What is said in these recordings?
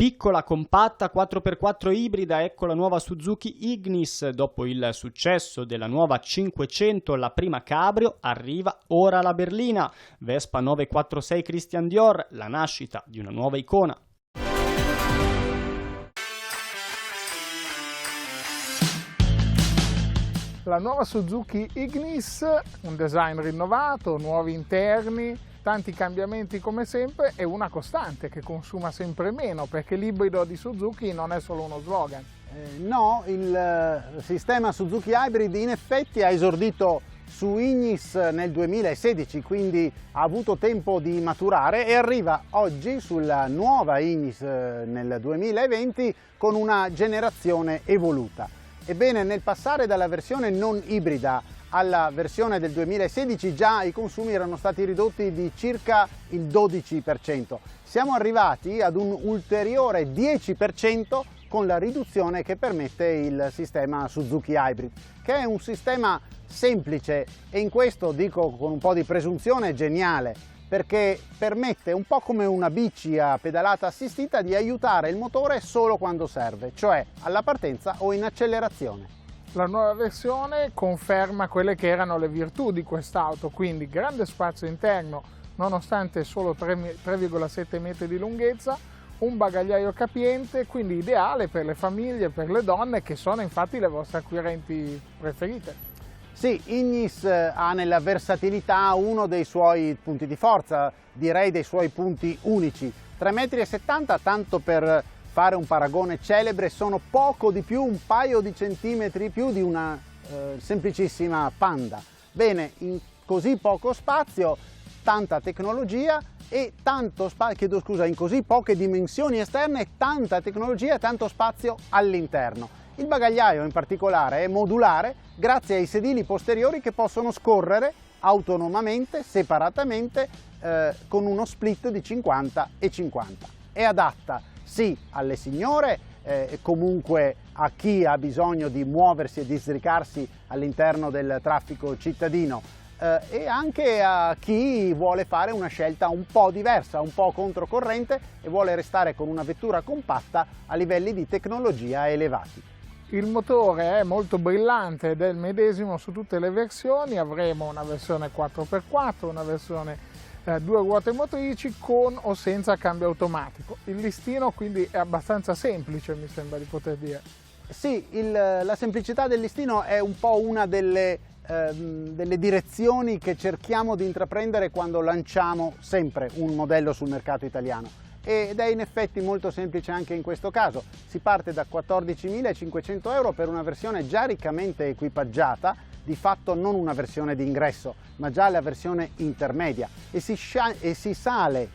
Piccola, compatta, 4x4 ibrida, ecco la nuova Suzuki Ignis. Dopo il successo della nuova 500, la prima cabrio, arriva ora la berlina. Vespa 946 Christian Dior, la nascita di una nuova icona. La nuova Suzuki Ignis, un design rinnovato, nuovi interni, tanti cambiamenti come sempre e una costante che consuma sempre meno, perché l'ibrido di Suzuki non è solo uno slogan. No, il sistema Suzuki Hybrid in effetti ha esordito su Ignis nel 2016, quindi ha avuto tempo di maturare e arriva oggi sulla nuova Ignis nel 2020 con una generazione evoluta. Ebbene, nel passare dalla versione non ibrida alla versione del 2016 già i consumi erano stati ridotti di circa il 12%. Siamo arrivati ad un ulteriore 10% con la riduzione che permette il sistema Suzuki Hybrid, che è un sistema semplice e in questo, dico con un po' di presunzione, geniale, perché permette, un po' come una bici a pedalata assistita, di aiutare il motore solo quando serve, cioè alla partenza o in accelerazione. La nuova versione conferma quelle che erano le virtù di quest'auto, quindi grande spazio interno nonostante solo 3,7 metri di lunghezza, un bagagliaio capiente, quindi ideale per le famiglie, per le donne, che sono infatti le vostre acquirenti preferite. Sì, Ignis ha nella versatilità uno dei suoi punti di forza, direi dei suoi punti unici. 3,70 m, tanto per fare un paragone celebre, sono poco di più, un paio di centimetri più di una semplicissima Panda. Bene, in così poco spazio, tanta tecnologia e in così poche dimensioni esterne, tanta tecnologia e tanto spazio all'interno. Il bagagliaio in particolare è modulare grazie ai sedili posteriori che possono scorrere autonomamente, separatamente, con uno split di 50 e 50. È adatta sì alle signore, comunque a chi ha bisogno di muoversi e di sbricarsi all'interno del traffico cittadino, e anche a chi vuole fare una scelta un po' diversa, un po' controcorrente e vuole restare con una vettura compatta a livelli di tecnologia elevati. Il motore è molto brillante ed è il medesimo su tutte le versioni. Avremo una versione 4x4, una versione 2 ruote motrici con o senza cambio automatico. Il listino quindi è abbastanza semplice, mi sembra di poter dire. Sì, la semplicità del listino è un po' una delle direzioni che cerchiamo di intraprendere quando lanciamo sempre un modello sul mercato italiano. Ed è in effetti molto semplice anche in questo caso. Si parte da 14.500 euro per una versione già riccamente equipaggiata, di fatto non una versione di ingresso, ma già la versione intermedia, e si sale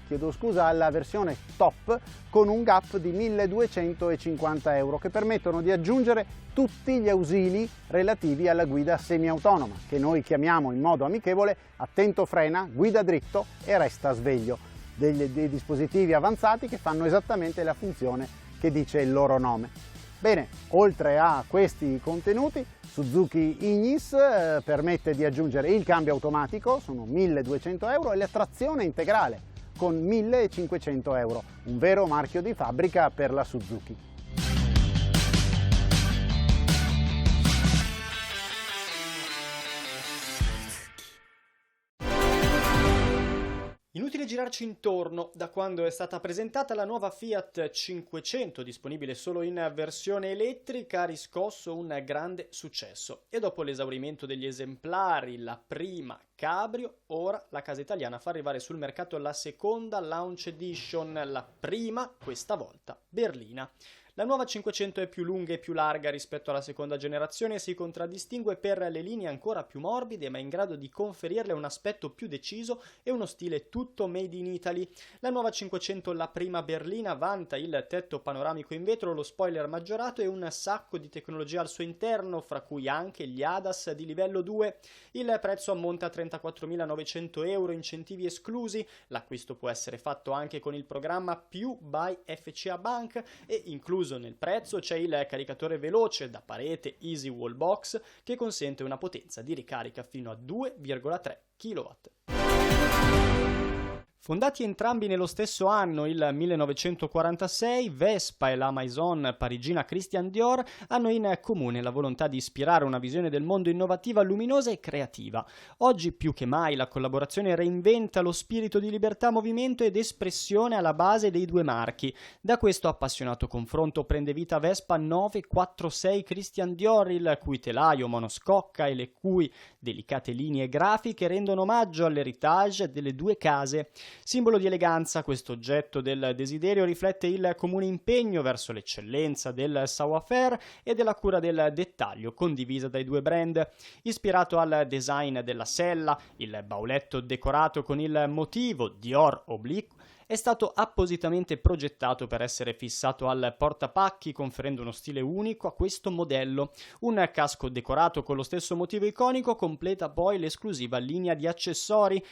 alla versione top con un gap di 1.250 euro che permettono di aggiungere tutti gli ausili relativi alla guida semiautonoma, che noi chiamiamo in modo amichevole attento frena, guida dritto e resta sveglio. Dei dispositivi avanzati che fanno esattamente la funzione che dice il loro nome. Bene, oltre a questi contenuti, Suzuki Ignis permette di aggiungere il cambio automatico, sono 1.200 euro, e la trazione integrale con 1.500 euro, un vero marchio di fabbrica per la Suzuki. Inutile girarci intorno, da quando è stata presentata la nuova Fiat 500, disponibile solo in versione elettrica, ha riscosso un grande successo. E dopo l'esaurimento degli esemplari, la prima cabrio, ora la casa italiana fa arrivare sul mercato la seconda Launch Edition, la prima, questa volta, berlina. La nuova 500 è più lunga e più larga rispetto alla seconda generazione e si contraddistingue per le linee ancora più morbide, ma in grado di conferirle un aspetto più deciso e uno stile tutto made in Italy. La nuova 500, la prima berlina, vanta il tetto panoramico in vetro, lo spoiler maggiorato e un sacco di tecnologia al suo interno, fra cui anche gli ADAS di livello 2. Il prezzo ammonta a 34.900 euro, incentivi esclusi. L'acquisto può essere fatto anche con il programma Più by FCA Bank e incluso nel prezzo c'è il caricatore veloce da parete Easy Wall Box che consente una potenza di ricarica fino a 2,3 kW. Fondati entrambi nello stesso anno, il 1946, Vespa e la maison parigina Christian Dior hanno in comune la volontà di ispirare una visione del mondo innovativa, luminosa e creativa. Oggi più che mai la collaborazione reinventa lo spirito di libertà, movimento ed espressione alla base dei due marchi. Da questo appassionato confronto prende vita Vespa 946 Christian Dior, il cui telaio monoscocca e le cui delicate linee grafiche rendono omaggio all'heritage delle due case. Simbolo di eleganza, questo oggetto del desiderio riflette il comune impegno verso l'eccellenza del savoir-faire e della cura del dettaglio condivisa dai due brand. Ispirato al design della sella, il bauletto decorato con il motivo Dior obliquo è stato appositamente progettato per essere fissato al portapacchi, conferendo uno stile unico a questo modello. Un casco decorato con lo stesso motivo iconico completa poi l'esclusiva linea di accessori.